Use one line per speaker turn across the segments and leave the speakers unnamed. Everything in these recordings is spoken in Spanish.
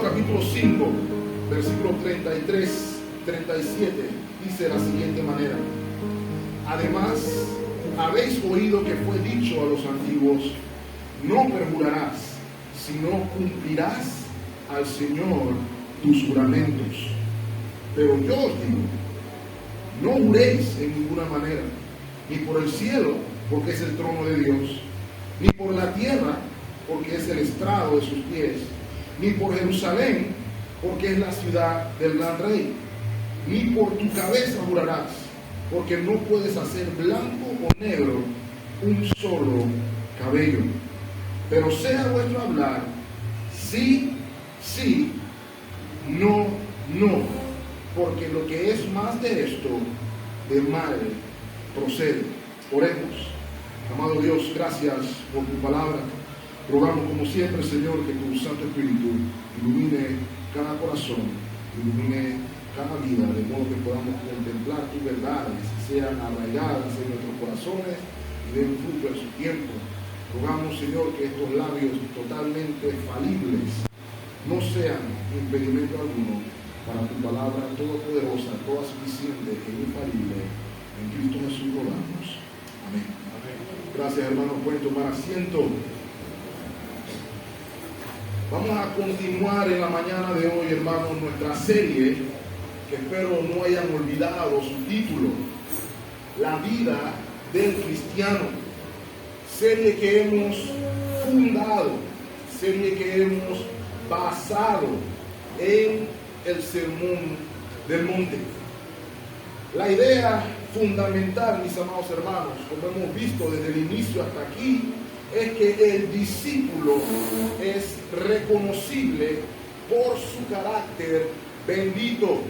Mateo capítulo 5, versículos 33, 37, dice de la siguiente manera: además, habéis oído que fue dicho a los antiguos: no perjurarás, sino cumplirás al Señor tus juramentos. Pero yo os digo, no juréis en ninguna manera, ni por el cielo, porque es el trono de Dios, ni por la tierra, porque es el estrado de sus pies, ni por Jerusalén, porque es la ciudad del gran rey, ni por tu cabeza jurarás, porque no puedes hacer blanco o negro un solo cabello. Pero sea vuestro hablar sí, sí, no, no, porque lo que es más de esto, de mal procede. Oremos. Amado Dios, gracias por tu palabra. Rogamos como siempre, Señor, que tu Santo Espíritu ilumine cada corazón, ilumine cada vida, de modo que podamos contemplar tus verdades, sean arraigadas en nuestros corazones y den fruto en su tiempo. Rogamos, Señor, que estos labios totalmente falibles no sean impedimento alguno para tu palabra todopoderosa, toda suficiente e infalible. En Cristo Jesús rogamos. Amén. Gracias, hermanos. Pueden tomar asiento. Vamos a continuar en la mañana de hoy, hermanos, nuestra serie, que espero no hayan olvidado su título: La vida del cristiano. Serie que hemos fundado, serie que hemos basado en el Sermón del Monte. La idea fundamental, mis amados hermanos, como hemos visto desde el inicio hasta aquí, es que el discípulo es reconocible por su carácter bendito.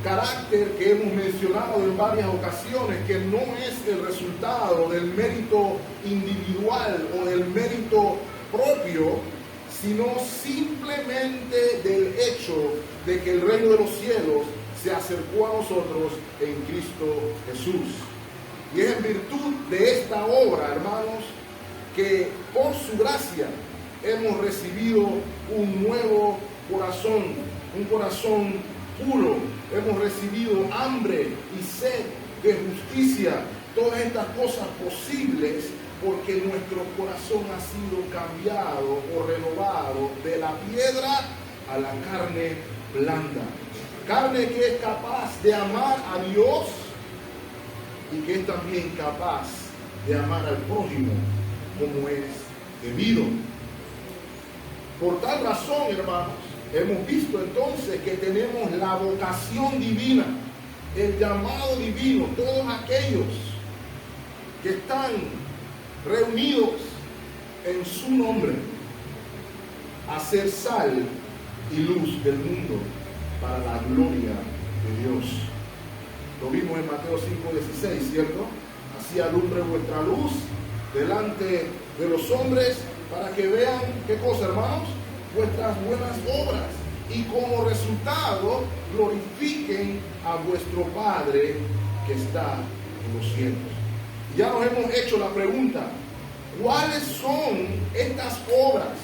Carácter que hemos mencionado en varias ocasiones, que no es el resultado del mérito individual o del mérito propio, sino simplemente del hecho de que el reino de los cielos se acercó a nosotros en Cristo Jesús. Y es en virtud de esta obra, hermanos, que por su gracia hemos recibido un nuevo corazón, un corazón puro. Hemos recibido hambre y sed de justicia. Todas estas cosas posibles porque nuestro corazón ha sido cambiado o renovado de la piedra a la carne blanda. Carne que es capaz de amar a Dios y que es también capaz de amar al prójimo como es debido. Por tal razón, hermanos, hemos visto entonces que tenemos la vocación divina, el llamado divino, todos aquellos que están reunidos en su nombre a ser sal y luz del mundo para la gloria de Dios. Lo vimos en Mateo 5:16, ¿cierto? Así alumbre vuestra luz delante de los hombres para que vean, ¿qué cosa, hermanos? Vuestras buenas obras y como resultado glorifiquen a vuestro Padre que está en los cielos. Ya nos hemos hecho la pregunta: ¿cuáles son estas obras?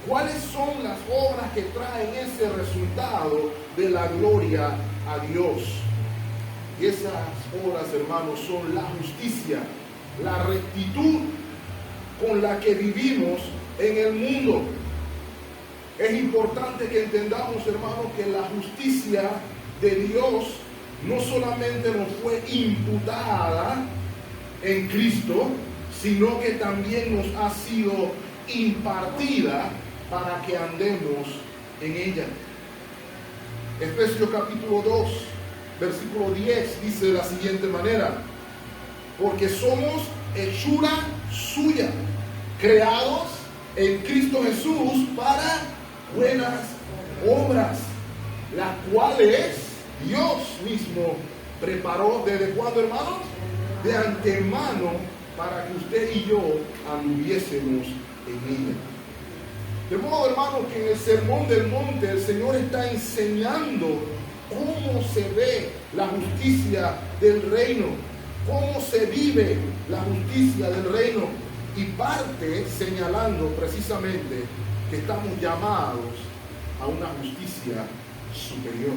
¿Cuáles son las obras que traen ese resultado de la gloria a Dios? Y esas obras, hermanos, son la justicia, la rectitud con la que vivimos en el mundo. Es importante que entendamos, hermanos, que la justicia de Dios no solamente nos fue imputada en Cristo, sino que también nos ha sido impartida para que andemos en ella. Efesios capítulo 2, versículo 10 dice de la siguiente manera: porque somos hechura suya, creados en Cristo Jesús para buenas obras, las cuales Dios mismo preparó. ¿Desde cuándo, hermanos? De antemano, para que usted y yo anduviésemos en ella. De modo, hermanos, que en el Sermón del Monte el Señor está enseñando cómo se ve la justicia del reino, cómo se vive la justicia del reino, y parte señalando precisamente que estamos llamados a una justicia superior.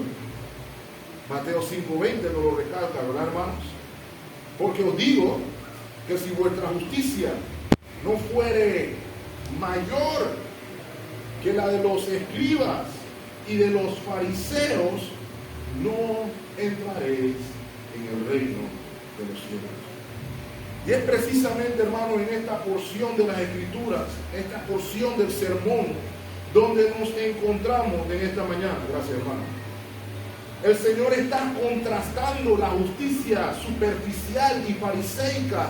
Mateo 5:20 nos lo recalca, ¿verdad, hermanos? Porque os digo que si vuestra justicia no fuere mayor que la de los escribas y de los fariseos, no entraréis en el reino de los cielos. Y es precisamente, hermano, en esta porción de las Escrituras, esta porción del sermón, donde nos encontramos en esta mañana. Gracias, hermano. El Señor está contrastando la justicia superficial y fariseica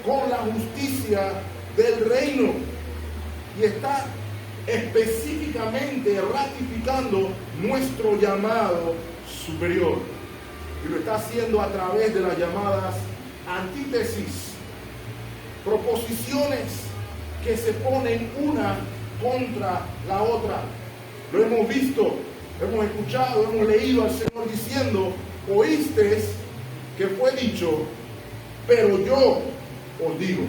con la justicia del reino, y está específicamente ratificando nuestro llamado superior, y lo está haciendo a través de las llamadas antítesis, proposiciones que se ponen una contra la otra. Lo hemos visto, hemos escuchado, hemos leído al Señor diciendo: oísteis que fue dicho, pero yo os digo.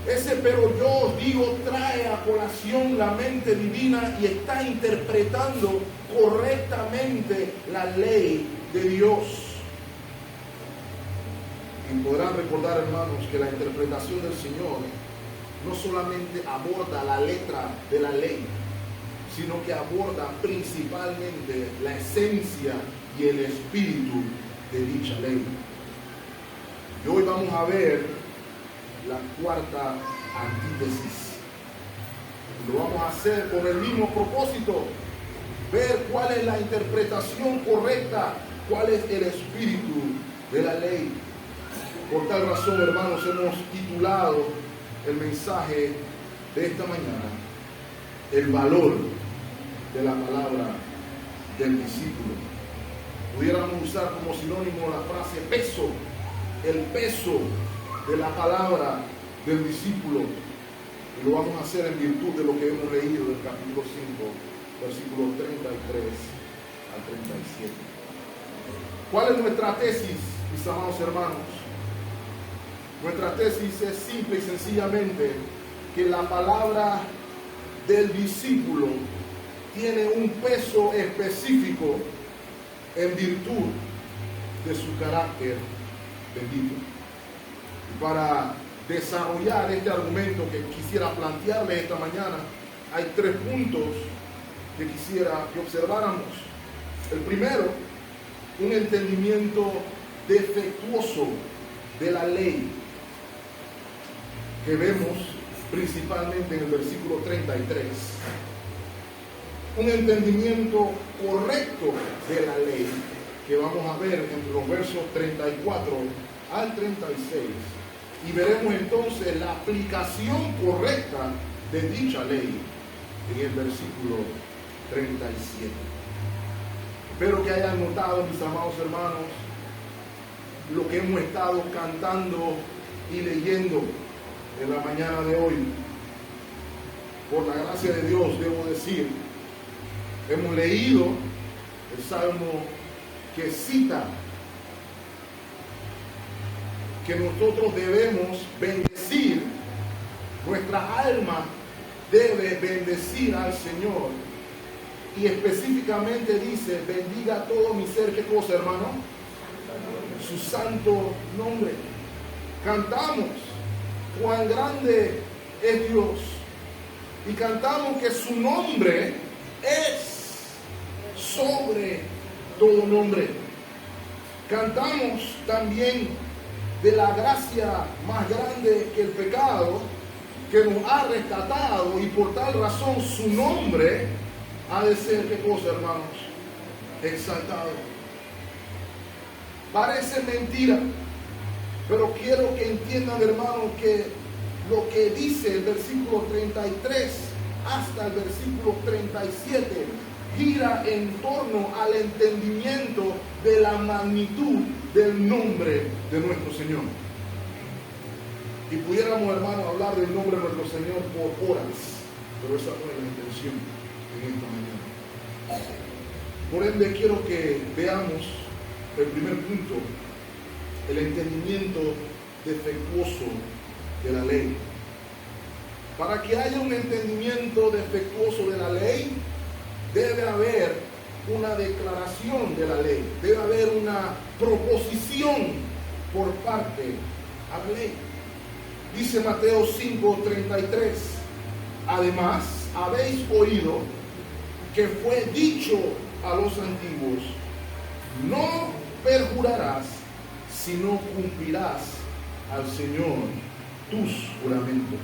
Ese pero yo os digo trae a colación la mente divina y está interpretando correctamente la ley de Dios. Y podrán recordar, hermanos, que la interpretación del Señor no solamente aborda la letra de la ley, sino que aborda principalmente la esencia y el espíritu de dicha ley. Y hoy vamos a ver la cuarta antítesis. Lo vamos a hacer con el mismo propósito: ver cuál es la interpretación correcta, cuál es el espíritu de la ley. Por tal razón, hermanos, hemos titulado el mensaje de esta mañana: el valor de la palabra del discípulo. Pudiéramos usar como sinónimo la frase peso, el peso de la palabra del discípulo, y lo vamos a hacer en virtud de lo que hemos leído del capítulo 5, versículos 33 al 37. ¿Cuál es nuestra tesis, mis amados hermanos? Nuestra tesis es simple y sencillamente que la palabra del discípulo tiene un peso específico en virtud de su carácter bendito. Para desarrollar este argumento que quisiera plantearles esta mañana, hay 3 puntos que quisiera que observáramos. El primero, un entendimiento defectuoso de la ley, que vemos principalmente en el versículo 33. Un entendimiento correcto de la ley, que vamos a ver entre los versos 34 al 36. Y veremos entonces la aplicación correcta de dicha ley en el versículo 37. Espero que hayan notado, mis amados hermanos, lo que hemos estado cantando y leyendo en la mañana de hoy. Por la gracia de Dios, debo decir, hemos leído el salmo que cita que nosotros debemos bendecir, nuestra alma debe bendecir al Señor, y específicamente dice: bendiga todo mi ser. ¿Qué cosa, hermano? Su santo nombre. Cantamos cuán grande es Dios, y cantamos que su nombre es sobre todo nombre. Cantamos también de la gracia más grande que el pecado, que nos ha rescatado, y por tal razón su nombre ha de ser, ¿qué cosa, hermanos? Exaltado. Parece mentira, pero quiero que entiendan, hermanos, que lo que dice el versículo 33 hasta el versículo 37 gira en torno al entendimiento de la magnitud del nombre de nuestro Señor. Y pudiéramos, hermanos, hablar del nombre de nuestro Señor por horas, pero esa no es la intención en esta mañana. Por ende, quiero que veamos el primer punto: el entendimiento defectuoso de la ley. Para que haya un entendimiento defectuoso de la ley, debe haber una declaración de la ley, debe haber una proposición por parte a la ley. Dice Mateo 5:33, además habéis oído que fue dicho a los antiguos, no perjurarás, sino cumplirás al Señor tus juramentos.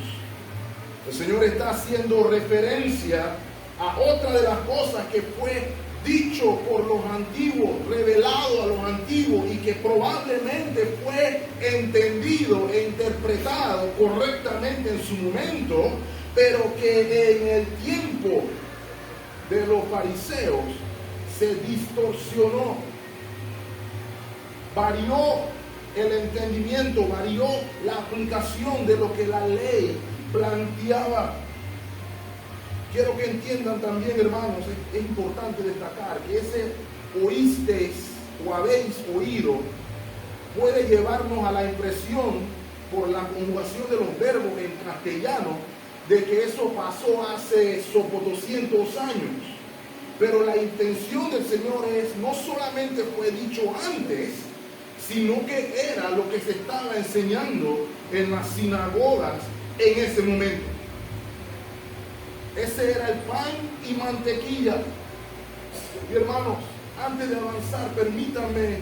El Señor está haciendo referencia a otra de las cosas que fue dicho por los antiguos, revelado a los antiguos y que probablemente fue entendido e interpretado correctamente en su momento, pero que en el tiempo de los fariseos se distorsionó, varió el entendimiento, varió la aplicación de lo que la ley planteaba. Quiero que entiendan también, hermanos, es importante destacar que ese oísteis o habéis oído puede llevarnos a la impresión, por la conjugación de los verbos en castellano, de que eso pasó hace 200 años. Pero la intención del Señor es, no solamente fue dicho antes, sino que era lo que se estaba enseñando en las sinagogas en ese momento. Ese era el pan y mantequilla. Y hermanos, antes de avanzar, permítanme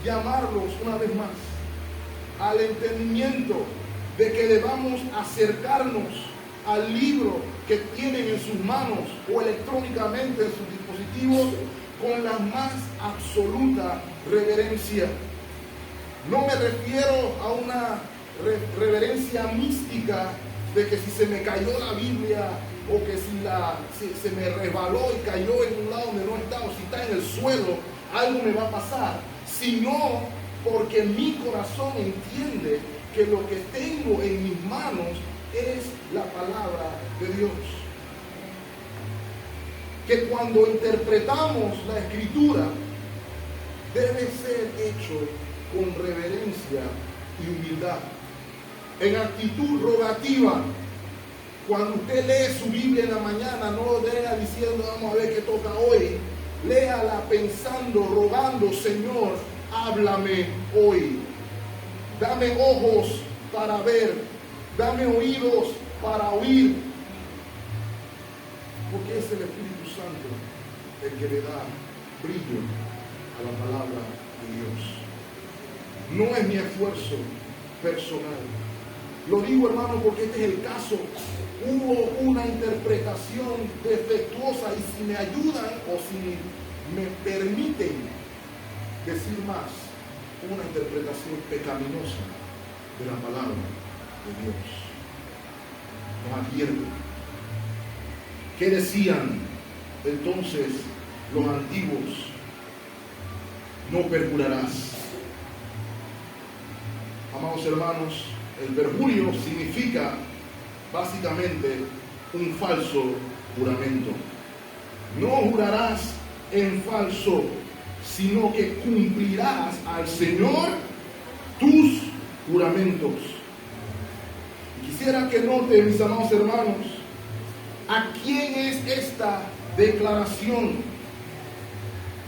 llamarlos una vez más al entendimiento de que debamos acercarnos al libro que tienen en sus manos o electrónicamente en sus dispositivos con la más absoluta reverencia. No me refiero a una reverencia mística de que si se me cayó la Biblia o que si se me resbaló y cayó en un lado donde no está, o si está en el suelo, algo me va a pasar, sino porque mi corazón entiende que lo que tengo en mis manos es la palabra de Dios. Que cuando interpretamos la Escritura debe ser hecho con reverencia y humildad, en actitud rogativa. Cuando usted lee su Biblia en la mañana, no lo lea diciendo vamos a ver qué toca hoy. Léala pensando, rogando, Señor, háblame hoy. Dame ojos para ver, dame oídos para oír. Porque es el Espíritu Santo el que le da brillo a la palabra de Dios. No es mi esfuerzo personal. Lo digo, hermano, porque este es el caso. Hubo una interpretación defectuosa, y si me ayudan o si me permiten decir más, una interpretación pecaminosa de la palabra de Dios. Nos advierte. ¿Qué decían entonces los antiguos? No perjurarás. Amados hermanos, el perjurio significa básicamente un falso juramento. No jurarás en falso, sino que cumplirás al Señor tus juramentos. Quisiera que noten, mis amados hermanos, ¿a quién es esta declaración?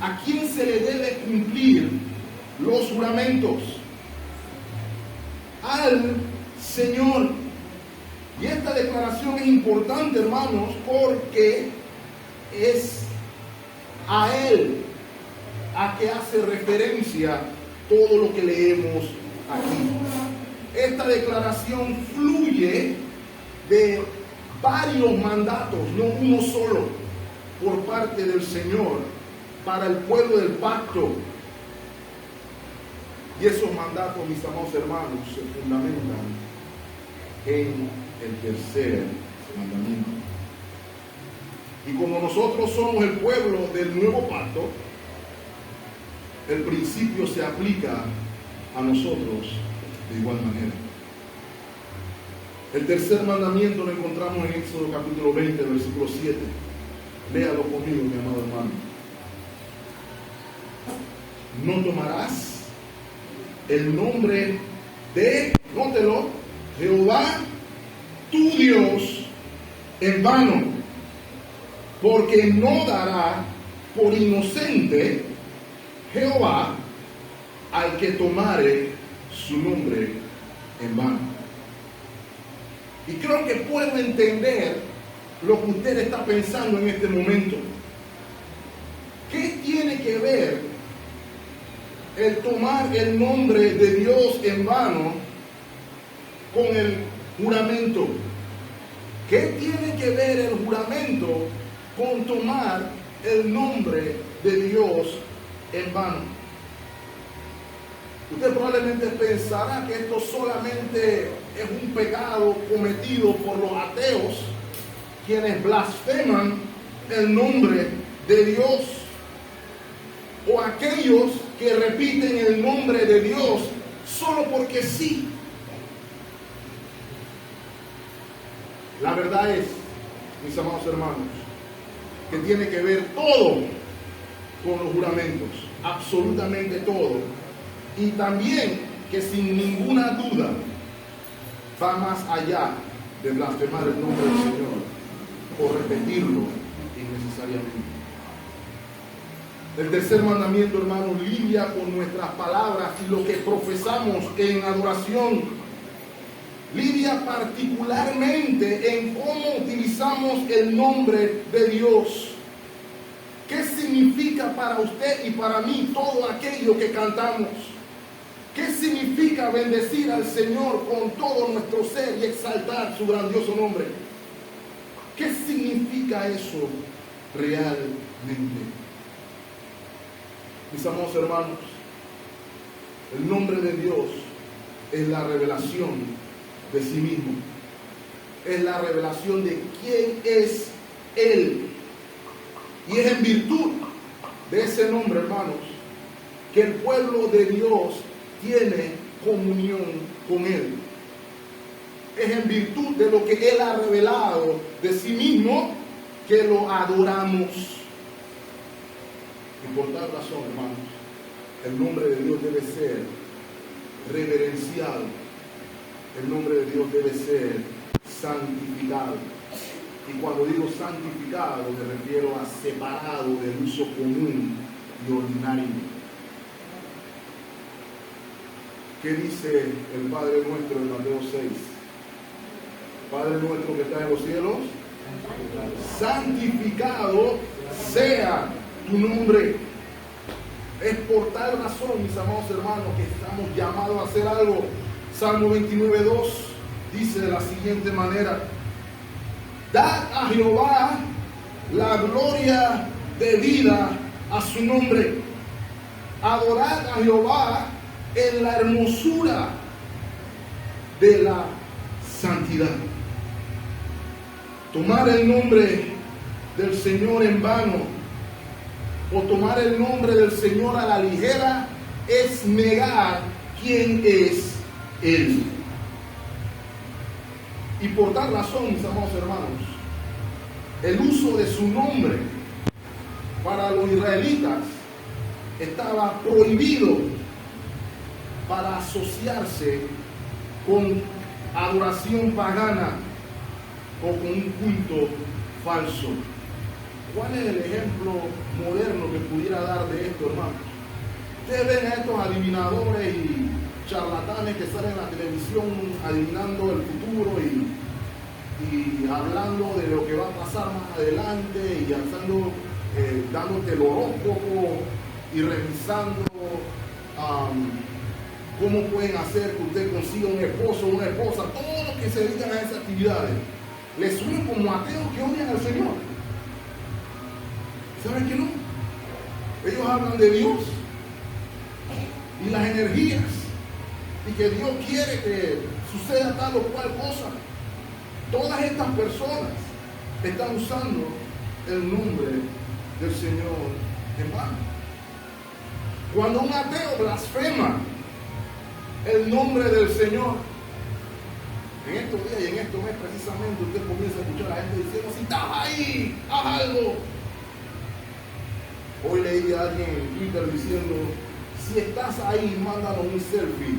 ¿A quién se le debe cumplir los juramentos? Al Señor. Y esta declaración es importante, hermanos, porque es a Él a que hace referencia todo lo que leemos aquí. Esta declaración fluye de varios mandatos, no uno solo, por parte del Señor para el pueblo del pacto. Y esos mandatos, mis amados hermanos, se fundamentan en el tercer mandamiento. Y como nosotros somos el pueblo del nuevo pacto, el principio se aplica a nosotros de igual manera. El tercer mandamiento lo encontramos en Éxodo capítulo 20, versículo 7. Léalo conmigo, mi amado hermano. No tomarás el nombre de, nótelo, Jehová tu Dios en vano, porque no dará por inocente Jehová al que tomare su nombre en vano. Y creo que puedo entender lo que usted está pensando en este momento. ¿Qué tiene que ver el tomar el nombre de Dios en vano con el juramento? ¿Qué tiene que ver el juramento con tomar el nombre de Dios en vano? Usted probablemente pensará que esto solamente es un pecado cometido por los ateos, quienes blasfeman el nombre de Dios, o aquellos que repiten el nombre de Dios solo porque sí. La verdad es, mis amados hermanos, que tiene que ver todo con los juramentos, absolutamente todo. Y también que sin ninguna duda va más allá de blasfemar el nombre del Señor o repetirlo innecesariamente. El tercer mandamiento, hermanos, lidia con nuestras palabras y lo que profesamos en adoración. Lidia particularmente en cómo utilizamos el nombre de Dios. ¿Qué significa para usted y para mí todo aquello que cantamos? ¿Qué significa bendecir al Señor con todo nuestro ser y exaltar su grandioso nombre? ¿Qué significa eso realmente? Mis amados hermanos, el nombre de Dios es la revelación de sí mismo. Es la revelación de quién es Él. Y es en virtud de ese nombre, hermanos, que el pueblo de Dios tiene comunión con Él. Es en virtud de lo que Él ha revelado de sí mismo que lo adoramos. Y por tal razón, hermanos, el nombre de Dios debe ser reverenciado. El nombre de Dios debe ser santificado. Y cuando digo santificado, me refiero a separado del uso común y ordinario. ¿Qué dice el Padre nuestro en Mateo 6? Padre nuestro que está en los cielos, santificado sea tu nombre. Es por tal razón, mis amados hermanos, que estamos llamados a hacer algo. Salmo 29:2 dice de la siguiente manera: dad a Jehová la gloria debida a su nombre. Adorad a Jehová en la hermosura de la santidad. Tomar el nombre del Señor en vano o tomar el nombre del Señor a la ligera es negar quién es Él. Y por tal razón, mis amados hermanos, el uso de su nombre para los israelitas estaba prohibido para asociarse con adoración pagana o con un culto falso. ¿Cuál es el ejemplo moderno que pudiera dar de esto, hermanos? Ustedes ven a estos adivinadores y charlatanes que salen en la televisión adivinando el futuro y hablando de lo que va a pasar más adelante y dándote el horóscopo y revisando cómo pueden hacer que usted consiga un esposo o una esposa. Todos los que se dedican a esas actividades les suenan como ateos que odian al Señor. ¿Saben qué no? Ellos hablan de Dios y las energías y que Dios quiere que suceda tal o cual cosa. Todas estas personas están usando el nombre del Señor en vano. Cuando un ateo blasfema el nombre del Señor, en estos días y en estos meses precisamente usted comienza a escuchar a la gente diciendo: si estás ahí, haz algo. Hoy leí a alguien en Twitter diciendo: si estás ahí, mándanos un selfie.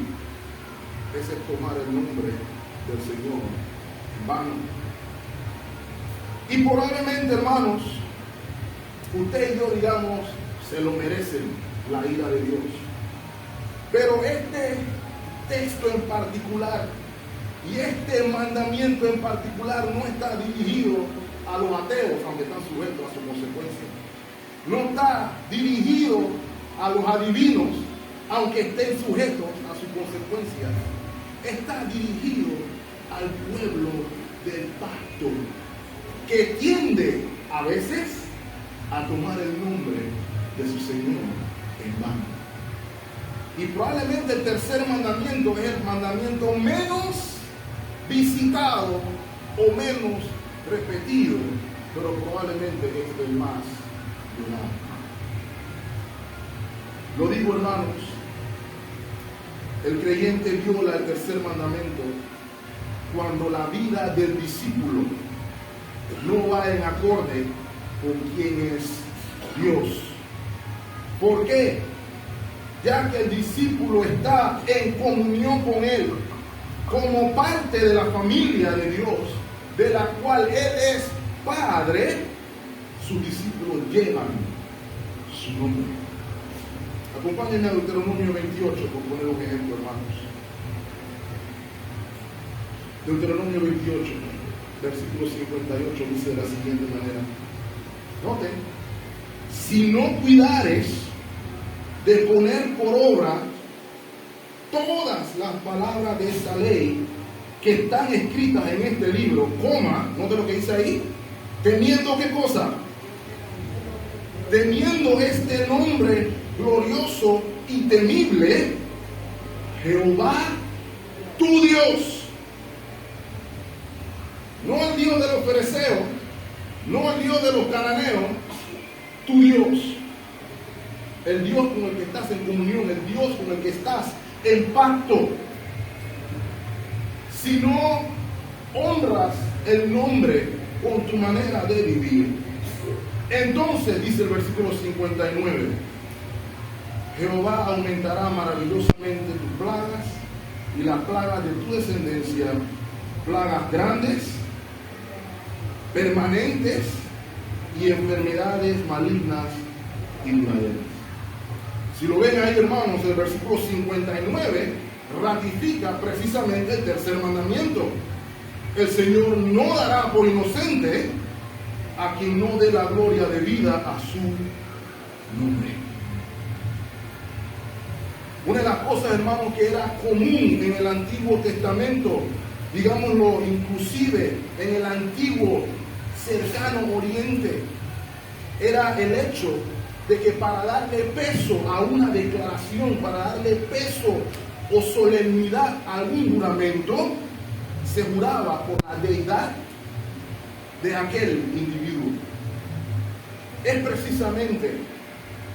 Ese es tomar el nombre del Señor en vano. Y probablemente, hermanos, usted y yo, digamos, se lo merecen la ira de Dios. Pero este texto en particular y este mandamiento en particular no está dirigido a los ateos, aunque están sujetos a sus consecuencias. No está dirigido a los adivinos, aunque estén sujetos a sus consecuencias. Está dirigido al pueblo del pacto, que tiende a veces a tomar el nombre de su Señor en vano. Y probablemente el tercer mandamiento es el mandamiento menos visitado o menos repetido, pero probablemente es el más violado. Lo digo, hermanos, el creyente viola el tercer mandamiento cuando la vida del discípulo no va en acorde con quién es Dios. ¿Por qué? Ya que el discípulo está en comunión con Él, como parte de la familia de Dios, de la cual Él es Padre, sus discípulos llevan su nombre. Acompáñenme a Deuteronomio 28, por poner un ejemplo, hermanos. Deuteronomio 28, versículo 58, dice de la siguiente manera. Noten, si no cuidares de poner por obra todas las palabras de esta ley que están escritas en este libro, coma, note lo que dice ahí, teniendo ¿qué cosa? Teniendo este nombre glorioso y temible, Jehová tu Dios, no el Dios de los fereceos, no el Dios de los cananeos, tu Dios, el Dios con el que estás en comunión, el Dios con el que estás en pacto. Si no honras el nombre con tu manera de vivir, entonces, dice el versículo 59, Jehová aumentará maravillosamente tus plagas y las plagas de tu descendencia, plagas grandes, permanentes y enfermedades malignas y duraderas. Si lo ven ahí, hermanos, el versículo 59 ratifica precisamente el tercer mandamiento. El Señor no dará por inocente a quien no dé la gloria de vida a su nombre. Una de las cosas, hermanos, que era común en el Antiguo Testamento, digámoslo, inclusive en el antiguo cercano Oriente, era el hecho de que para darle peso a una declaración, para darle peso o solemnidad a algún juramento, se juraba por la deidad de aquel individuo. Es precisamente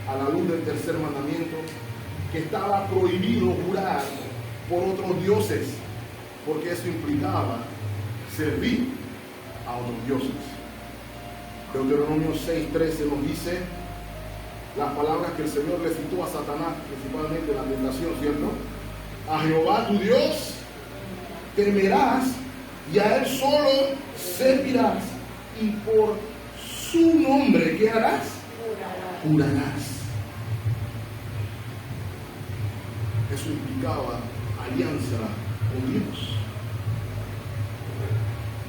a la luz del tercer mandamiento que estaba prohibido jurar por otros dioses, porque eso implicaba servir a otros dioses. Deuteronomio 6:13 nos dice las palabras que el Señor le citó a Satanás, principalmente en la tentación, ¿cierto? A Jehová tu Dios temerás y a Él solo servirás, y por su nombre, ¿qué harás? Jurarás. Eso implicaba alianza con Dios.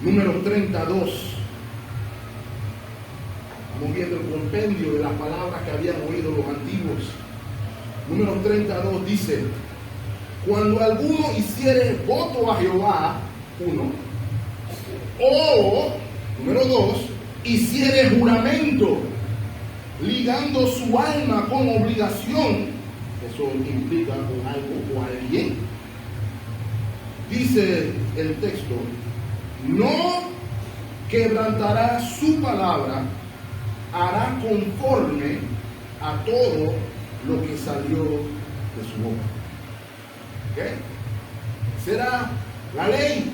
Número 32. Estamos viendo el compendio de las palabras que habían oído los antiguos. Número 32 dice: cuando alguno hiciere voto a Jehová, 1, o, número 2, hiciere juramento, ligando su alma con obligación, eso implica con algo o alguien, dice el texto, no quebrantará su palabra, hará conforme a todo lo que salió de su boca. ¿Okay? Será la ley.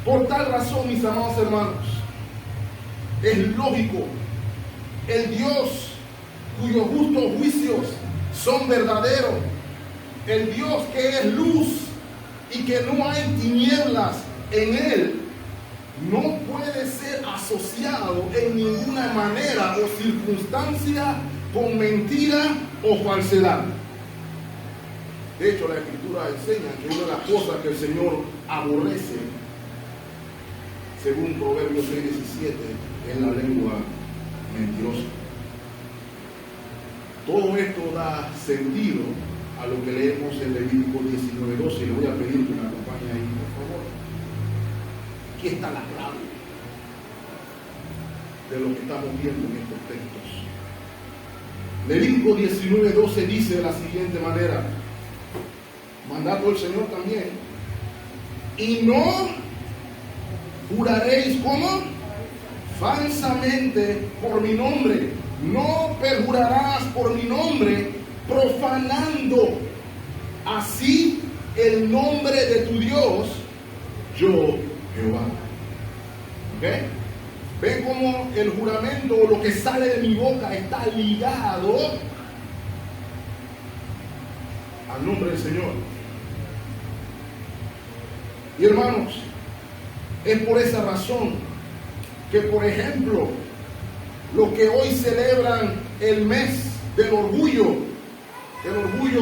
Por tal razón, mis amados hermanos, es lógico, el Dios cuyos justos juicios son verdaderos, el Dios que es luz y que no hay tinieblas en Él, no puede ser asociado en ninguna manera o circunstancia con mentira o falsedad. De hecho, la Escritura enseña que una de las cosas que el Señor aborrece, según Proverbios 6:17, es la lengua mentirosa. Todo esto da sentido a lo que leemos en Levítico 19:12. Le voy a pedir que me acompañe ahí, por favor. Aquí está la clave de lo que estamos viendo en estos textos. Levítico 19:12 dice de la siguiente manera, mandato del Señor también: y no juraréis, ¿cómo? Falsamente por mi nombre, no perjurarás por mi nombre, profanando así el nombre de tu Dios, yo Jehová. ¿Ok? ¿Ven cómo el juramento o lo que sale de mi boca está ligado al nombre del Señor? Y hermanos, es por esa razón que, por ejemplo, los que hoy celebran el mes del orgullo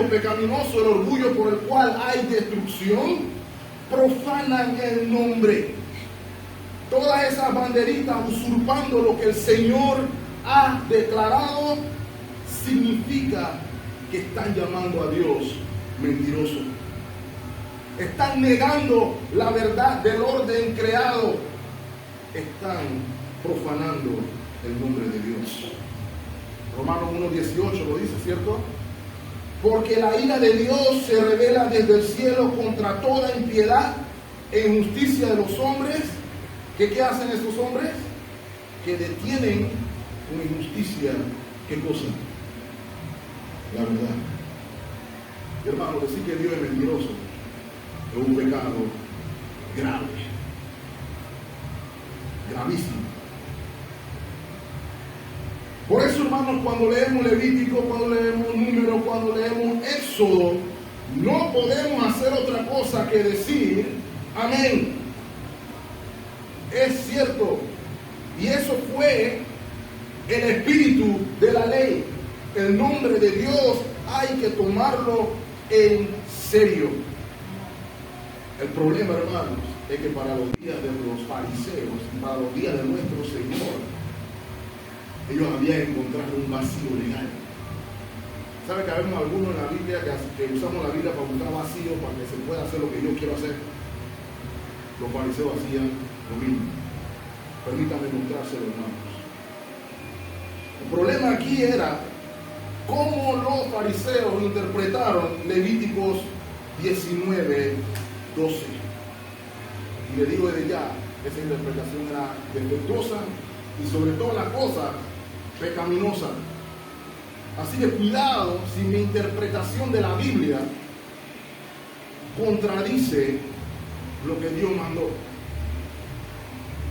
pecaminoso, el orgullo por el cual hay destrucción, profanan el nombre. Todas esas banderitas usurpando lo que el Señor ha declarado, significa que están llamando a Dios mentiroso. Están negando la verdad del orden creado. Están profanando el nombre de Dios. Romanos 1:18 lo dice, ¿cierto? Porque la ira de Dios se revela desde el cielo contra toda impiedad e injusticia de los hombres. ¿Qué hacen esos hombres? Que detienen con injusticia, ¿qué cosa? La verdad. Hermano, decir que Dios es mentiroso es un pecado grave, gravísimo. Por eso, hermanos, cuando leemos Levítico, cuando leemos Números, cuando leemos Éxodo, no podemos hacer otra cosa que decir amén. Es cierto. Y eso fue el espíritu de la ley. El nombre de Dios hay que tomarlo en serio. El problema, hermanos, es que para los días de los fariseos y para los días de nuestro Señor, ellos habían encontrado un vacío legal. ¿Sabe que vemos algunos en la Biblia que usamos la Biblia para buscar vacío, para que se pueda hacer lo que yo quiero hacer? Los fariseos hacían lo mismo. Permítanme mostrárselo, hermanos. El problema aquí era cómo los fariseos interpretaron Levíticos 19:12. Y le digo desde ya, esa interpretación era defectuosa y sobre todas las cosas pecaminosa. Así que cuidado si mi interpretación de la Biblia contradice lo que Dios mandó.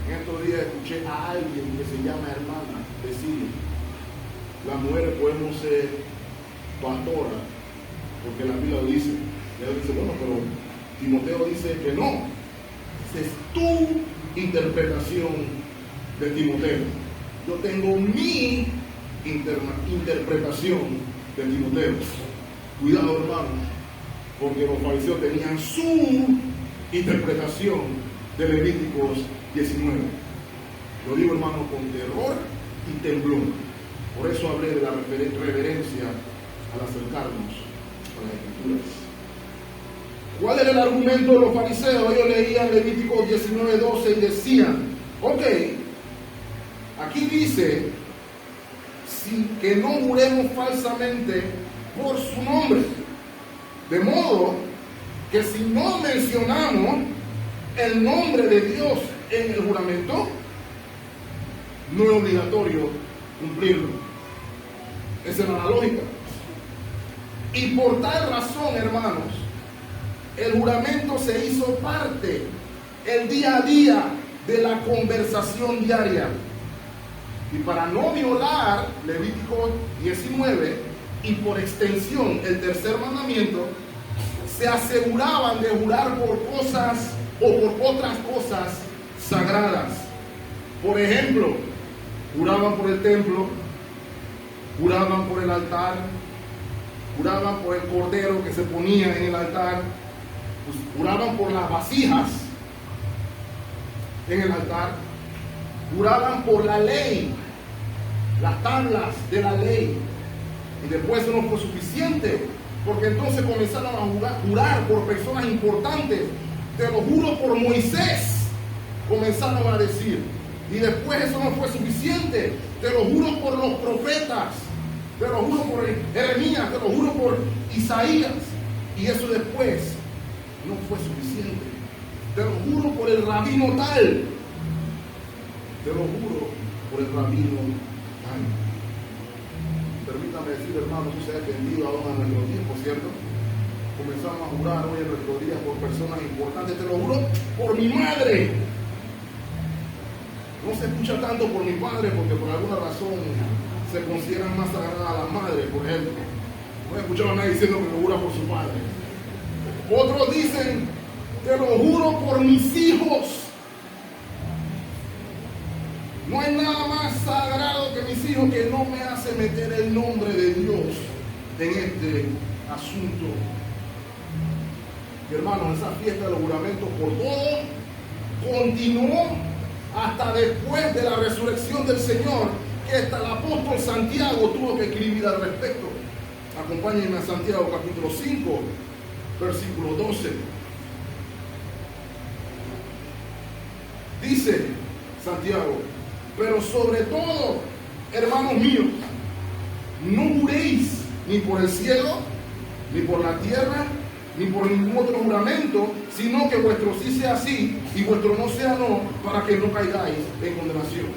En estos días escuché a alguien que se llama hermana decir: las mujeres podemos ser pastoras porque la Biblia lo dice. Y ella dice: bueno, pero Timoteo dice que no. Esa es tu interpretación de Timoteo. Yo tengo mi interpretación de Timoteo. Cuidado, hermanos, porque los fariseos tenían su interpretación de Levíticos 19. Lo digo, hermanos, con terror y temblor. Por eso hablé de la reverencia al acercarnos a las Escrituras. ¿Cuál era el argumento de los fariseos? Ellos leían Levíticos 19:12 y decían: ok, aquí dice que no juremos falsamente por su nombre. De modo que si no mencionamos el nombre de Dios en el juramento, no es obligatorio cumplirlo. Esa era la lógica. Y por tal razón, hermanos, el juramento se hizo parte, el día a día, de la conversación diaria. Y para no violar Levítico 19 y por extensión el tercer mandamiento, se aseguraban de jurar por cosas o por otras cosas sagradas. Por ejemplo, juraban por el templo, juraban por el altar, juraban por el cordero que se ponía en el altar, pues, juraban por las vasijas en el altar, juraban por la ley, las tablas de la ley. Y después eso no fue suficiente, porque entonces comenzaron a jurar por personas importantes. Te lo juro por Moisés, comenzaron a decir. Y después eso no fue suficiente. Te lo juro por los profetas, te lo juro por Jeremías, te lo juro por Isaías. Y eso después no fue suficiente. Te lo juro por el rabino tal. Te lo juro por el rabino tal. Permítame decir, hermano, que se ha extendido aún a nuestro tiempo, ¿cierto? Comenzamos a jurar hoy en nuestros días por personas importantes. Te lo juro por mi madre. No se escucha tanto por mi padre porque por alguna razón se consideran más sagradas las madres, por ejemplo. No he escuchado a nadie diciendo que lo jura por su padre. Otros dicen, te lo juro por mis hijos. No hay nada más sagrado que mis hijos que no me hace meter el nombre de Dios en este asunto. Y hermanos, esa fiesta de los juramentos por todo continuó hasta después de la resurrección del Señor, que hasta el apóstol Santiago tuvo que escribir al respecto. Acompáñenme a Santiago capítulo 5, versículo 12. Dice Santiago, pero sobre todo, hermanos míos, no juréis ni por el cielo, ni por la tierra, ni por ningún otro juramento, sino que vuestro sí sea sí y vuestro no sea no, para que no caigáis en condenación.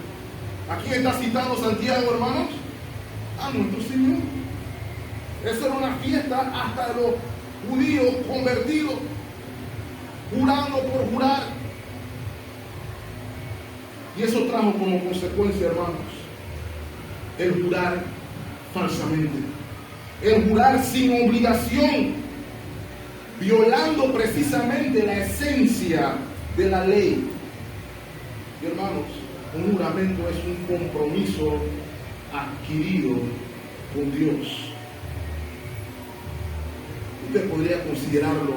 Aquí está citando Santiago, hermanos, a nuestro Señor. Esa era una fiesta hasta de los judíos convertidos, jurando por jurar. Y eso trajo como consecuencia, hermanos, el jurar falsamente, el jurar sin obligación, violando precisamente la esencia de la ley. Y hermanos, un juramento es un compromiso adquirido con Dios. Usted podría considerarlo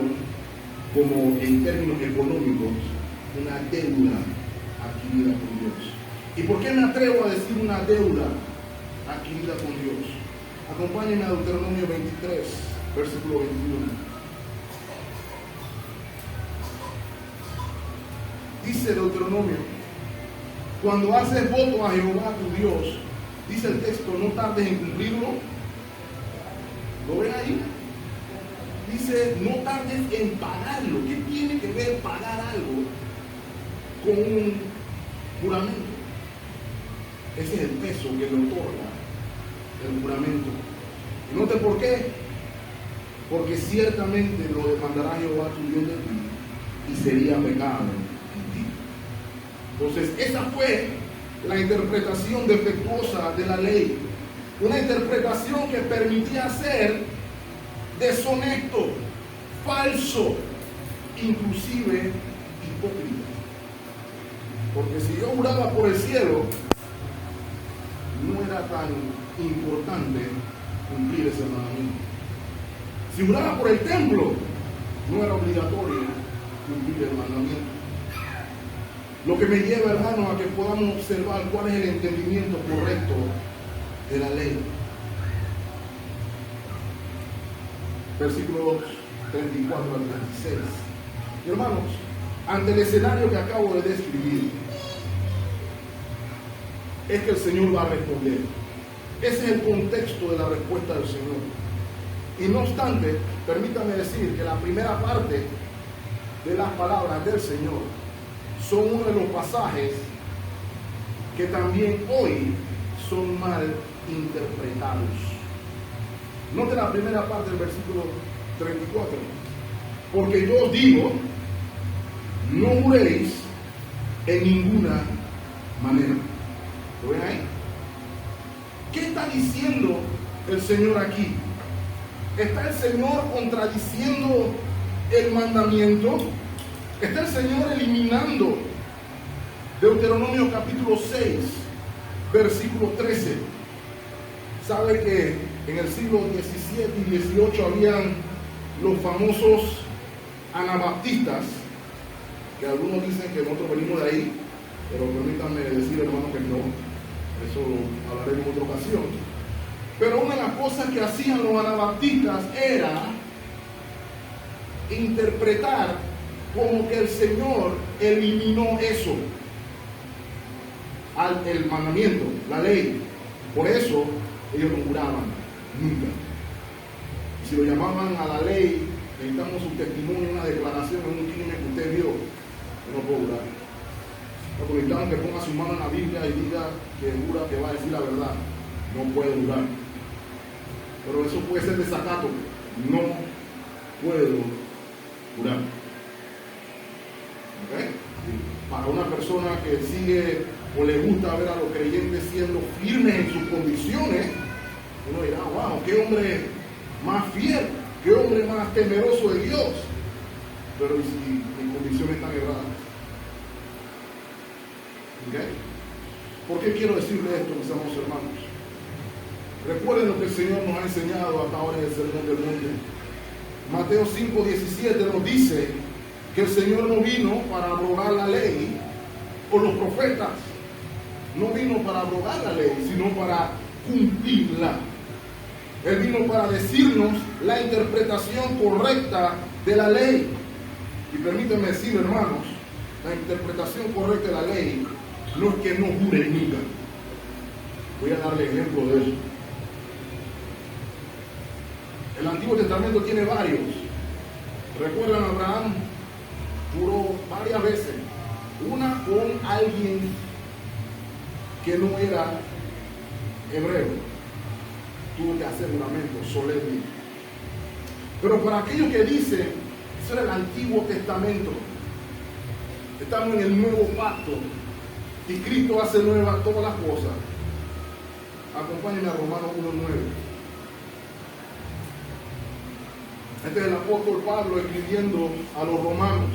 como, en términos económicos, una deuda adquirida con Dios. ¿Y por qué me atrevo a decir una deuda adquirida con Dios? Acompáñenme a Deuteronomio 23, versículo 21. Dice Deuteronomio, cuando haces voto a Jehová tu Dios, dice el texto, no tardes en cumplirlo. ¿Lo ven ahí? Dice, no tardes en pagarlo. ¿Qué tiene que ver pagar algo con un juramento? Ese es el peso que le otorga el juramento. Y note por qué. Porque ciertamente lo demandará Jehová tu Dios de ti y sería pecado en ti. Entonces, esa fue la interpretación defectuosa de la ley. Una interpretación que permitía ser deshonesto, falso, inclusive hipócrita. Porque si yo juraba por el cielo, no era tan importante cumplir ese mandamiento. Si juraba por el templo, no era obligatorio cumplir el mandamiento. Lo que me lleva, hermanos, a que podamos observar cuál es el entendimiento correcto de la ley. Versículos 34 al 36. Y hermanos, ante el escenario que acabo de describir, es que el Señor va a responder. Ese es el contexto de la respuesta del Señor. Y no obstante, permítame decir que la primera parte de las palabras del Señor son uno de los pasajes que también hoy son mal interpretados. Note la primera parte del versículo 34. Porque yo os digo, no juréis en ninguna manera. ¿Lo ven ahí? ¿Qué está diciendo el Señor aquí? ¿Está el Señor contradiciendo el mandamiento? ¿Está el Señor eliminando Deuteronomio capítulo 6, versículo 13. Sabe que en el siglo XVII y XVIII habían los famosos anabaptistas, que algunos dicen que nosotros venimos de ahí, pero permítanme decir, hermano, que no. Eso lo hablaré en otra ocasión. Pero una de las cosas que hacían los anabaptistas era interpretar como que el Señor eliminó eso, el mandamiento, la ley. Por eso ellos no juraban nunca. Si lo llamaban a la ley, necesitamos un testimonio, una declaración en un crimen que usted vio. Yo no puedo jurar. No, necesitamos que ponga su mano en la Biblia y diga que jura que va a decir la verdad. No puede jurar. Pero eso puede ser desacato. No puedo jurar. ¿Okay? Para una persona que sigue o le gusta ver a los creyentes siendo firmes en sus convicciones, uno dirá, wow, qué hombre más fiel, qué hombre más temeroso de Dios. Pero ¿y si mis convicciones están erradas? ¿Okay? ¿Por qué quiero decirle esto, mis amados hermanos? Recuerden lo que el Señor nos ha enseñado hasta ahora en el Sermón del Monte. Mateo 5:17 nos dice que el Señor no vino para abrogar la ley o los profetas. No vino para abrogar la ley, sino para cumplirla. Él vino para decirnos la interpretación correcta de la ley. Y permítanme decir, hermanos, la interpretación correcta de la ley no es que no juren nunca. Voy a darle ejemplo de eso. El Antiguo Testamento tiene varios. Recuerdan, Abraham juró varias veces. Una con alguien que no era hebreo. Tuvo que hacer juramento solemne. Pero para aquellos que dicen, eso era el Antiguo Testamento. Estamos en el nuevo pacto. Y Cristo hace nuevas todas las cosas. Acompáñenme a Romanos 1:9. Este es el apóstol Pablo escribiendo a los romanos.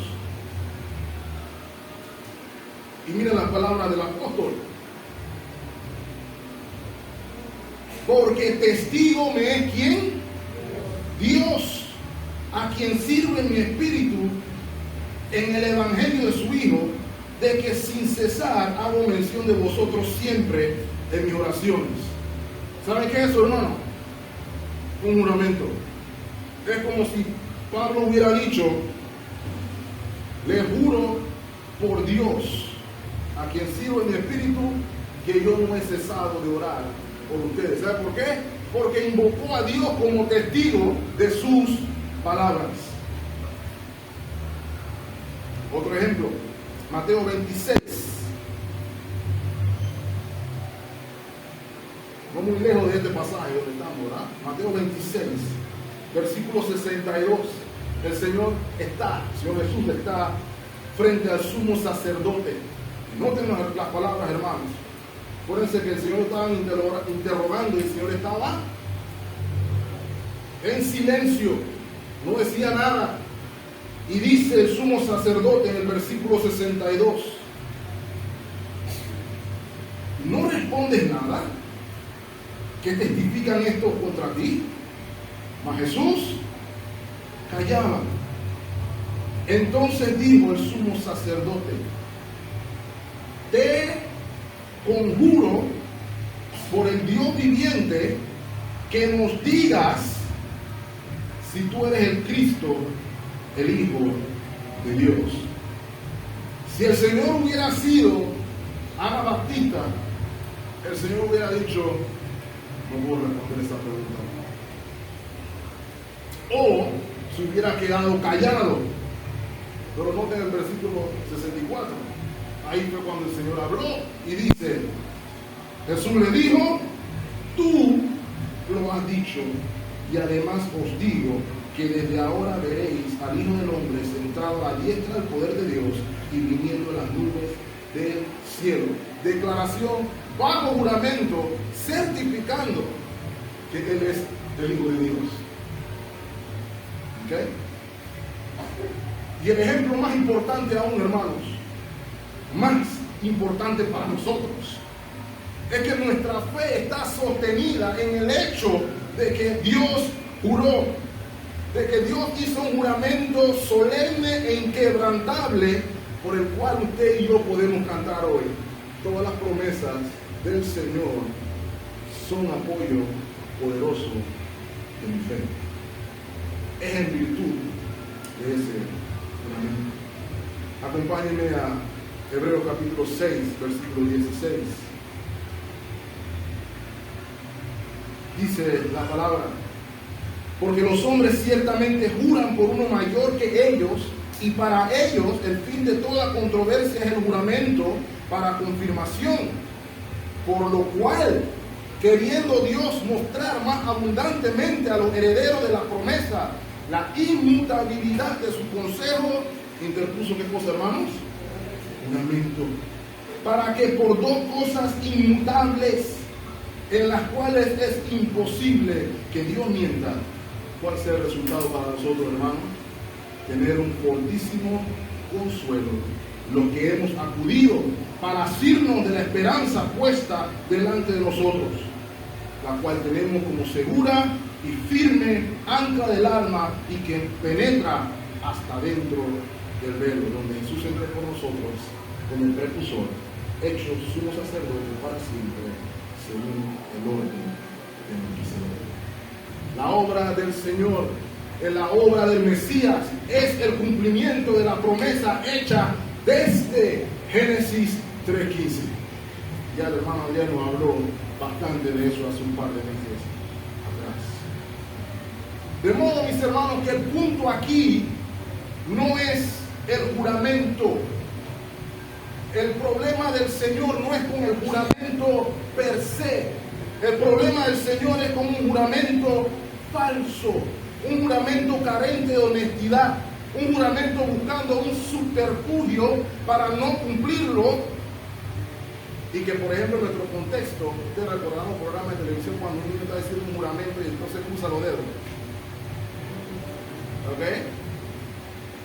Y miren las palabras del apóstol. Porque testigo me es ¿quién? Dios, a quien sirve mi espíritu en el evangelio de su Hijo, de que sin cesar hago mención de vosotros siempre en mis oraciones. ¿Saben qué es eso, hermano? Un juramento. Es como si Pablo hubiera dicho, le juro por Dios, a quien sirve mi espíritu, que yo no he cesado de orar por ustedes. ¿Sabe por qué? Porque invocó a Dios como testigo de sus palabras. Otro ejemplo, Mateo 26. No muy lejos de este pasaje donde estamos, ¿verdad? Mateo 26, versículo 62. El Señor Jesús está frente al sumo sacerdote. Noten las palabras, hermanos. Acuérdense que el Señor estaba interrogando y el Señor estaba en silencio, no decía nada. Y dice el sumo sacerdote en el versículo 62, ¿no respondes nada? ¿Qué testifican estos contra ti? Mas Jesús callaba. Entonces dijo el sumo sacerdote, te conjuro por el Dios viviente que nos digas si tú eres el Cristo, el Hijo de Dios. Si el Señor hubiera sido anabaptista, el Señor hubiera dicho, no puedo responder esa pregunta. O se hubiera quedado callado. Pero noten el versículo 64. Ahí fue cuando el Señor habló y dice, Jesús le dijo, tú lo has dicho, y además os digo que desde ahora veréis al Hijo del Hombre sentado a la diestra del poder de Dios y viniendo en las nubes del cielo. Declaración bajo juramento, certificando que Él es el Hijo de Dios. ¿Okay? Y el ejemplo más importante aún, hermanos, más importante para nosotros. Es que nuestra fe está sostenida en el hecho de que Dios juró, de que Dios hizo un juramento solemne e inquebrantable por el cual usted y yo podemos cantar hoy. Todas las promesas del Señor son apoyo poderoso de mi fe. Es en virtud de ese juramento. Acompáñenme a Hebreos capítulo 6, versículo 16. Dice la palabra: porque los hombres ciertamente juran por uno mayor que ellos, y para ellos el fin de toda controversia es el juramento para confirmación, por lo cual, queriendo Dios mostrar más abundantemente a los herederos de la promesa la inmutabilidad de su consejo, interpuso ¿qué cosa, hermanos? Juramento, para que por dos cosas inmutables, en las cuales es imposible que Dios mienta. ¿Cuál será el resultado para nosotros, hermanos? Tener un fortísimo consuelo, lo que hemos acudido para asirnos de la esperanza puesta delante de nosotros, la cual tenemos como segura y firme ancla del alma, y que penetra hasta dentro del velo, donde Jesús entró por nosotros como el precursor, hecho sumo sacerdote para siempre, según el orden de Melquisedec. La obra del Señor, en la obra del Mesías, es el cumplimiento de la promesa hecha desde Génesis 3:15. Ya el hermano Adriano habló bastante de eso hace un par de meses atrás. De modo, mis hermanos, que el punto aquí no es el juramento. El problema del Señor no es con el juramento per se. El problema del Señor es con un juramento falso, un juramento carente de honestidad, un juramento buscando un subterfugio para no cumplirlo. Y que, por ejemplo, en nuestro contexto, ustedes recordarán un programa de televisión cuando un niño está diciendo un juramento y entonces cruza los dedos. ¿Ok?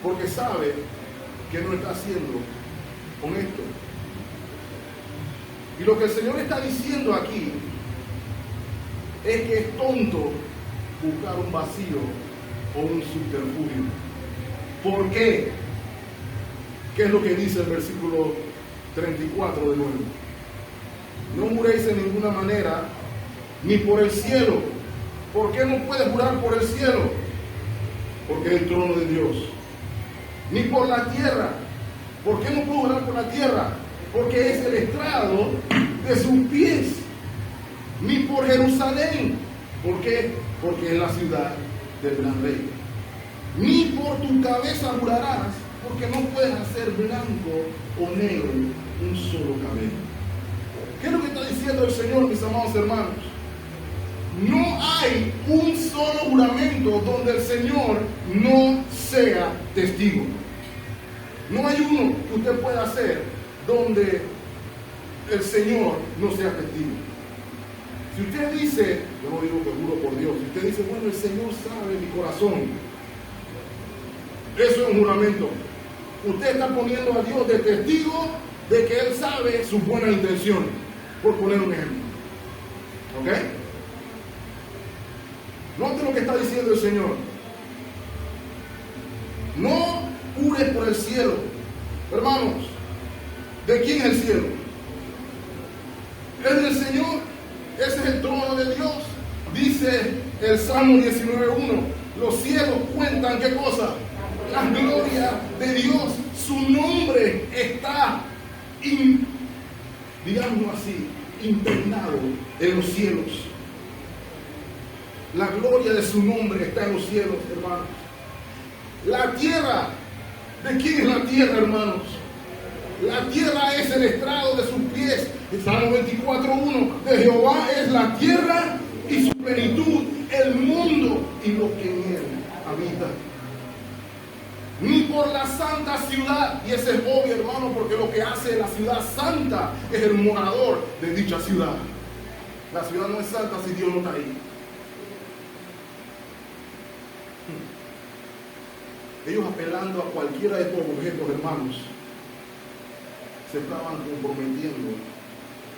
Porque sabe que no está haciendo honesto. Y lo que el Señor está diciendo aquí es que es tonto buscar un vacío o un subterfugio. ¿Por qué? ¿Qué es lo que dice el versículo 34 de nuevo? No juréis en ninguna manera, ni por el cielo. ¿Por qué no puedes jurar por el cielo? Porque es el trono de Dios. Ni por la tierra. ¿Por qué no puedo jurar por la tierra? Porque es el estrado de sus pies. Ni por Jerusalén. ¿Por qué? Porque es la ciudad del gran rey. Ni por tu cabeza jurarás, porque no puedes hacer blanco o negro un solo cabello. ¿Qué es lo que está diciendo el Señor, mis amados hermanos? No hay un solo juramento donde el Señor no sea testigo. No hay uno que usted pueda hacer donde el Señor no sea testigo. Si usted dice, yo no digo que juro por Dios, si usted dice, bueno, el Señor sabe mi corazón, eso es un juramento. Usted está poniendo a Dios de testigo de que Él sabe sus buenas intenciones, por poner un ejemplo. ¿Ok? Note lo que está diciendo el Señor. No jures por el cielo. Hermanos, ¿de quién es el cielo? Es del Señor. Ese es el trono de Dios. Dice el Salmo 19:1. Los cielos cuentan, ¿qué cosa? La gloria de Dios. Su nombre está, digámoslo así, impregnado en los cielos. La gloria de su nombre está en los cielos, hermanos. La tierra, ¿de quién es la tierra, hermanos? La tierra es el estrado de sus pies. El Salmo 24:1. De Jehová es la tierra y su plenitud, el mundo y lo que en él habita. Ni por la santa ciudad, y ese es obvio, hermano, porque lo que hace la ciudad santa es el morador de dicha ciudad. La ciudad no es santa si Dios no está ahí. Ellos apelando a cualquiera de estos objetos, hermanos, se estaban comprometiendo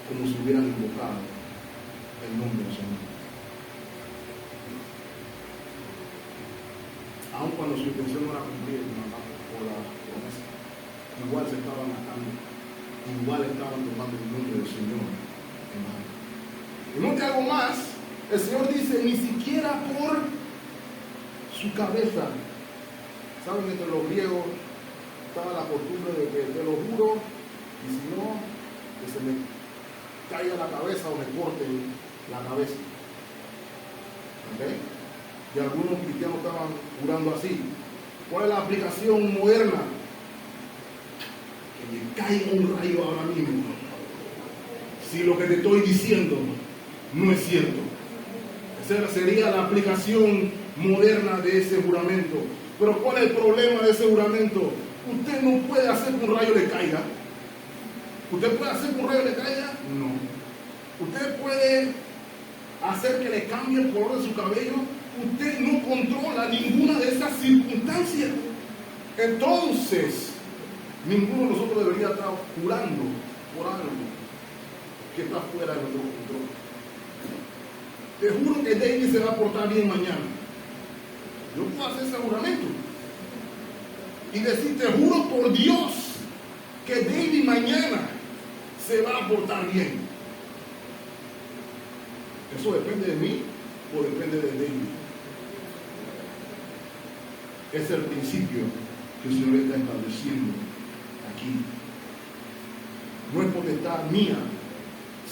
como si hubieran invocado el nombre del Señor. Aun cuando su intención no era cumplir por la promesa, igual se estaban matando, igual estaban tomando el nombre del Señor en vano. Y note algo más, el Señor dice, ni siquiera por su cabeza. Saben, entre los griegos estaba la costumbre de que te lo juro, y si no, que se me caiga la cabeza o me corten la cabeza. ¿Okay? Y algunos cristianos estaban jurando así. ¿Cuál es la aplicación moderna? Que me caiga un rayo ahora mismo, si lo que te estoy diciendo no es cierto. Esa sería la aplicación moderna de ese juramento. Pero ¿cuál es el problema de ese juramento? Usted no puede hacer que un rayo le caiga. ¿Usted puede hacer que un rayo le caiga? No. ¿Usted puede hacer que le cambie el color de su cabello? Usted no controla ninguna de esas circunstancias. Entonces, ninguno de nosotros debería estar jurando por algo que está fuera de nuestro control. Te juro que David se va a portar bien mañana. Yo puedo hacer ese juramento y decir, te juro por Dios que David mañana se va a portar bien. ¿Eso depende de mí o depende de David? Ese es el principio que el Señor está estableciendo aquí. No es potestad mía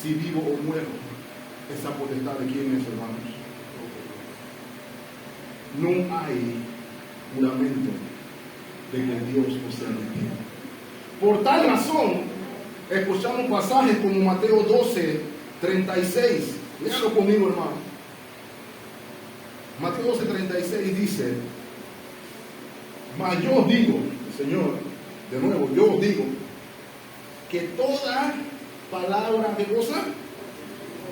si vivo o muero. Esa potestad de quién es, hermanos. No hay juramento de que Dios no sea mentido. Por tal razón, escuchamos pasajes como Mateo 12, 36. Léalo conmigo, hermano. Mateo 12, 36 dice, mas yo os digo, Señor, de nuevo, yo os digo, que toda palabra de cosa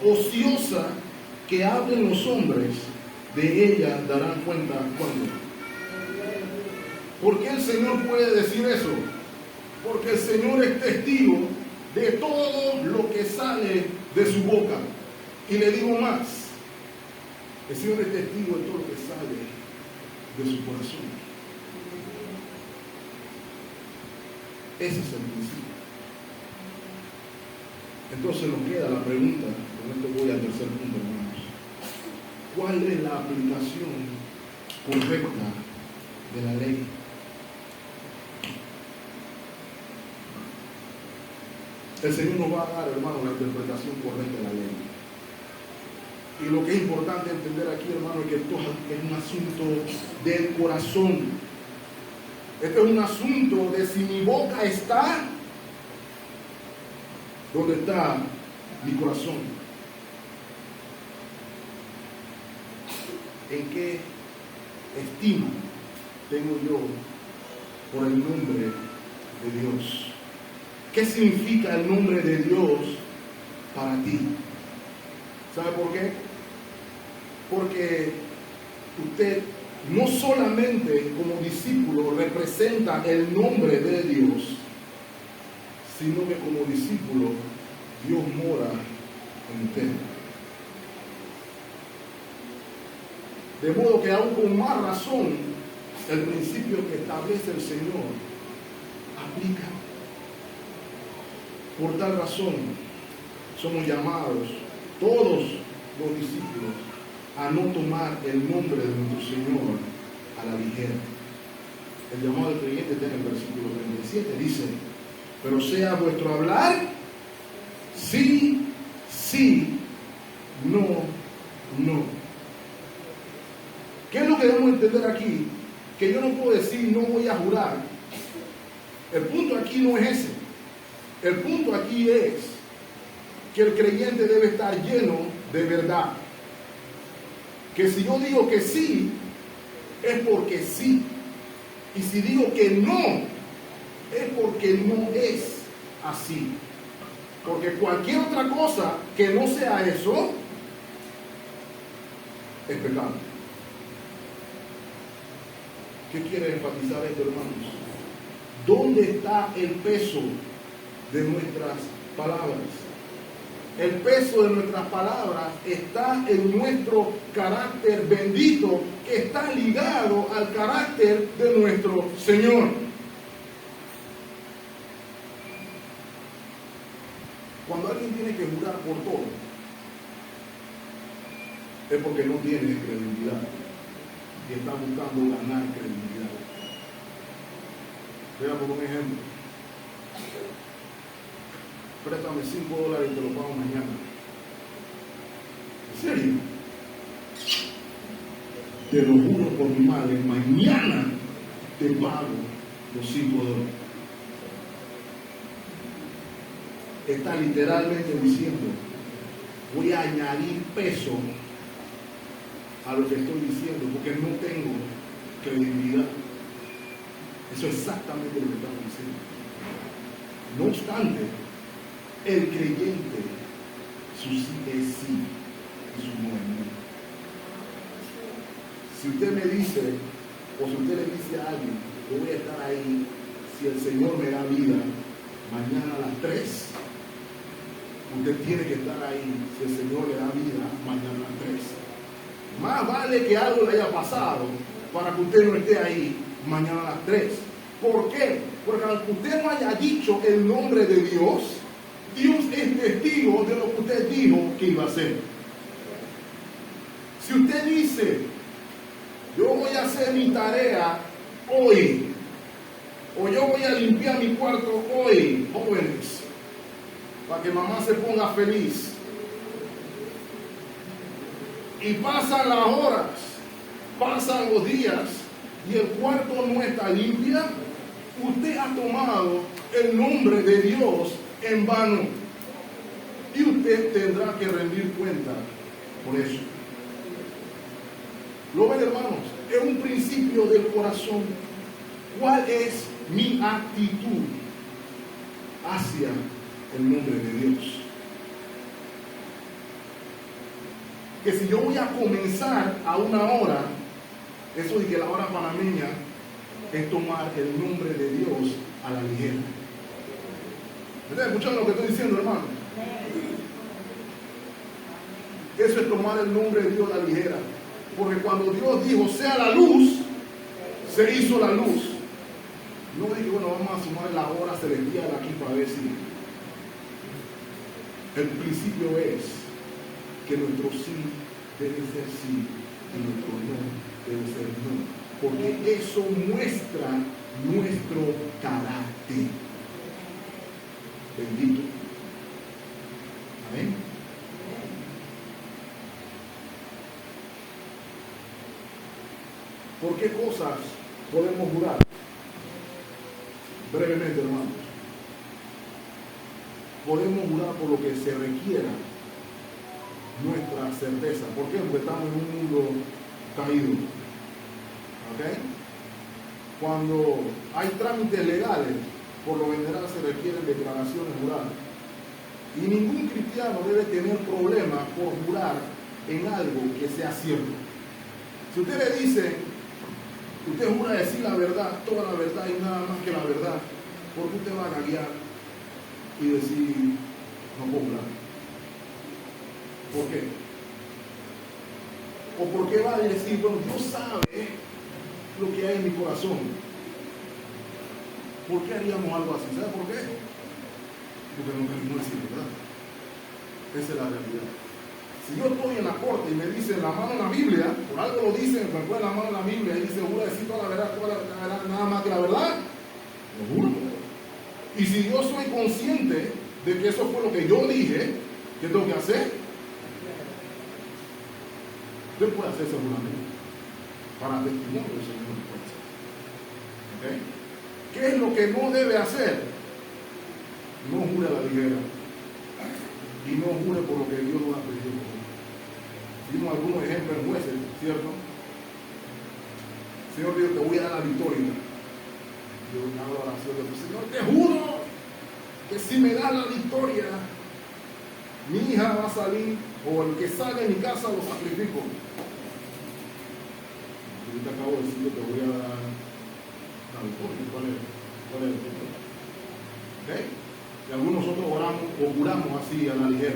ociosa que hablen los hombres, de ella darán cuenta cuando. ¿Por qué el Señor puede decir eso? Porque el Señor es testigo de todo lo que sale de su boca. Y le digo más, el Señor es testigo de todo lo que sale de su corazón. Ese es el principio. Entonces nos queda la pregunta, con esto voy al tercer punto, hermanos. ¿Cuál es la aplicación correcta de la ley? El Señor nos va a dar, hermano, la interpretación correcta de la ley. Y lo que es importante entender aquí, hermano, es que esto es un asunto del corazón. Este es un asunto de si mi boca está, ¿dónde está mi corazón? ¿En qué estima tengo yo por el nombre de Dios? ¿Qué significa el nombre de Dios para ti? ¿Sabe por qué? Porque usted no solamente como discípulo representa el nombre de Dios, sino que como discípulo Dios mora en usted. De modo que aún con más razón el principio que establece el Señor aplica. Por tal razón somos llamados todos los discípulos a no tomar el nombre de nuestro Señor a la ligera. El llamado del creyente está en el versículo 37, dice, pero sea vuestro hablar sí, sí, no, no. ¿Qué es lo que debemos entender aquí? Que yo no puedo decir no voy a jurar. El punto aquí no es ese. El punto aquí es que el creyente debe estar lleno de verdad. Que si yo digo que sí, es porque sí. Y si digo que no, es porque no es así. Porque cualquier otra cosa que no sea eso, es pecado. ¿Qué quiere enfatizar esto, hermanos? ¿Dónde está el peso de nuestras palabras. El peso de nuestras palabras está en nuestro carácter bendito, que está ligado al carácter de nuestro Señor. Cuando alguien tiene que jurar por todo, es porque no tiene credibilidad y está buscando ganar credibilidad. Voy a poner un ejemplo. Préstame $5 y te lo pago mañana. ¿En serio? Te lo juro por mi madre, mañana te pago los $5. Está literalmente diciendo, voy a añadir peso a lo que estoy diciendo, porque no tengo credibilidad. Eso es exactamente lo que estamos diciendo. No obstante, el creyente, su sí es sí y su no es no. Si usted me dice, o si usted le dice a alguien, yo voy a estar ahí si el Señor me da vida mañana a las 3, usted tiene que estar ahí si el Señor le da vida mañana a las 3. Más vale que algo le haya pasado para que usted no esté ahí mañana a las 3. ¿Por qué? Porque aunque usted no haya dicho el nombre de Dios, Dios es testigo de lo que usted dijo que iba a hacer. Si usted dice, yo voy a hacer mi tarea hoy, o yo voy a limpiar mi cuarto hoy, jóvenes, para que mamá se ponga feliz, y pasan las horas, pasan los días, y el cuarto no está limpio, usted ha tomado el nombre de Dios en vano, y usted tendrá que rendir cuenta por eso. ¿Lo ven, hermanos? Es un principio del corazón. ¿Cuál es mi actitud hacia el nombre de Dios? Que si yo voy a comenzar a una hora, eso de que la hora panameña es tomar el nombre de Dios a la ligera. ¿Me están escuchando lo que estoy diciendo, hermano? Eso es tomar el nombre de Dios a la ligera. Porque cuando Dios dijo, sea la luz, se hizo la luz. No dije, bueno, vamos a sumar la hora celestial aquí para ver si. El principio es que nuestro sí debe ser sí y nuestro no debe ser no. Porque eso muestra nuestro carácter. Bendito. Amén. ¿Por qué cosas podemos jurar? Brevemente, hermanos. Podemos jurar por lo que se requiera nuestra certeza. ¿Por qué? Porque estamos en un mundo caído. ¿Ok? Cuando hay trámites legales, por lo general se requieren declaraciones juradas. Y ningún cristiano debe tener problema por jurar en algo que sea cierto. Si usted le dice, usted jura decir la verdad, toda la verdad y nada más que la verdad, ¿por qué usted va a guiar y decir, no puedo jurar? ¿Por qué? ¿O por qué va a decir, bueno, Dios sabe lo que hay en mi corazón? ¿Por qué haríamos algo así? ¿Sabe por qué? Porque no queremos decir verdad. Esa es la realidad. Si yo estoy en la corte y me dicen la mano en la Biblia, por algo lo dicen, me ponen la mano en la Biblia y dice, jura decir toda la verdad, nada más que la verdad, lo juro. Y si yo soy consciente de que eso fue lo que yo dije, ¿qué tengo que hacer? Usted puede hacer ese juramento para testimonio del Señor. ¿Okay? ¿Qué es lo que no debe hacer? No jure a la ligera. Y no jure por lo que Dios no ha pedido. Vimos algunos ejemplos en Jueces, ¿cierto? El Señor dijo, te voy a dar la victoria. Yo hago la oración de Señor, te juro que si me das la victoria, mi hija va a salir, o el que salga de mi casa lo sacrifico. Yo te acabo de decir que te voy a dar la victoria. ¿Cuál es el victoria? ¿Ok? Y algunos nosotros oramos o juramos así a la ligera,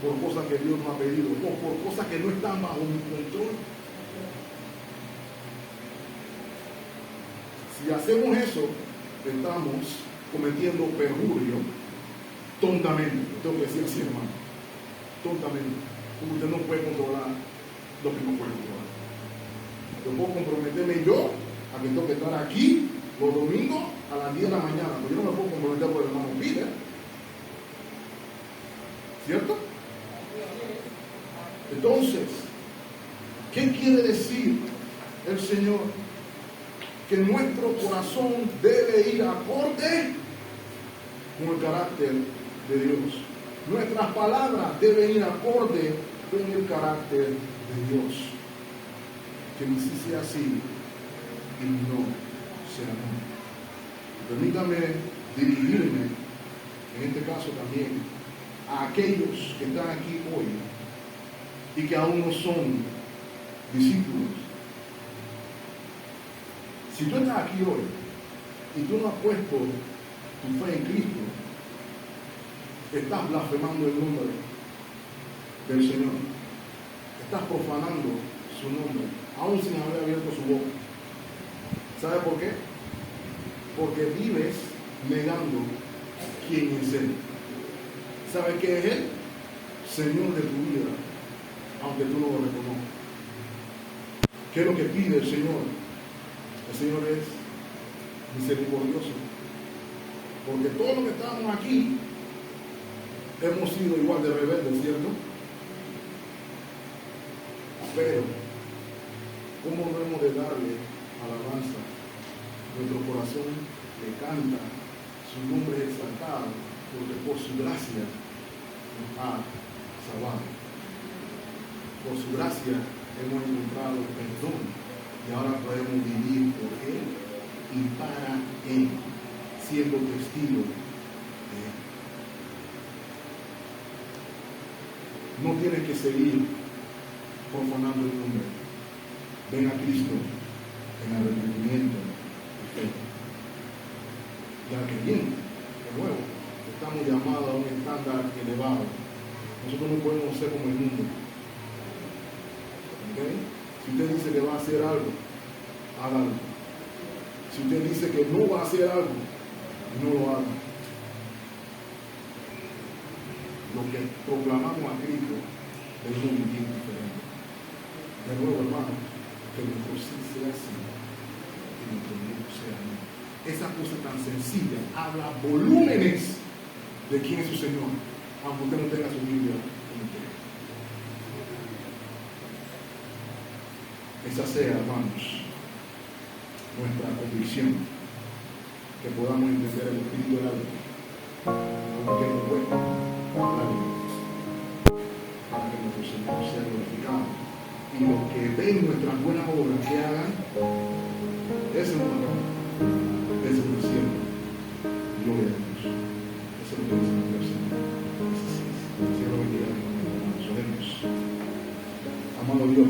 por cosas que Dios nos ha pedido, o por cosas que no están bajo mi control. Si hacemos eso, estamos cometiendo perjurio tontamente. Tengo que decir así, hermano, tontamente. Porque usted no puede controlar lo que no puede controlar. Yo puedo comprometerme yo a que tengo que estar aquí los domingos a las 10 de la mañana, pero yo no me puedo comprometer por el hermano Pide. ¿Cierto? Entonces, ¿qué quiere decir el Señor? Que nuestro corazón debe ir acorde con el carácter de Dios. Nuestras palabras deben ir acorde con el carácter de Dios. Que sí sea así y no sea no. Permítame dirigirme, en este caso también, a aquellos que están aquí hoy y que aún no son discípulos. Si tú estás aquí hoy y tú no has puesto tu fe en Cristo, estás blasfemando el nombre del Señor. Estás profanando su nombre, aún sin haber abierto su boca. ¿Sabe por qué? Porque vives negando quién es Él. ¿Sabes qué es Él? Señor de tu vida, aunque tú no lo reconozcas. ¿Qué es lo que pide el Señor? El Señor es misericordioso. Porque todos los que estamos aquí hemos sido igual de rebeldes, ¿cierto? Pero, ¿cómo no hemos de darle alabanza? Nuestro corazón le canta, su nombre es exaltado, porque por su gracia nos ha salvado. Por su gracia hemos encontrado perdón y ahora podemos vivir por Él y para Él, siendo testigo de Él. No tienes que seguir profanando el nombre. Ven a Cristo en arrepentimiento y fe. Y al que viene, de nuevo, estamos llamados a un estándar elevado. Nosotros no podemos ser como el mundo. ¿Okay? Si usted dice que va a hacer algo, hágalo. Si usted dice que no va a hacer algo, no lo haga. Lo que proclamamos a Cristo es muy diferente. De nuevo, hermano, que nuestro sí sea sí y nuestro no sea no. Esa cosa tan sencilla habla volúmenes de quién es su Señor, aunque usted no tenga su Biblia en usted. Esa sea, hermanos, nuestra convicción, que podamos entender el espíritu de la ley, aunque no cuesta la ley, para que nuestro Señor sea glorificado. Y los que ven nuestras buenas obras que hagan, ese es un varón, ese es un siervo. Gloria a Dios. Eso es lo que dice nuestro Señor. Así es. Cielo bendiga a hermanos. Oremos. Amado Dios.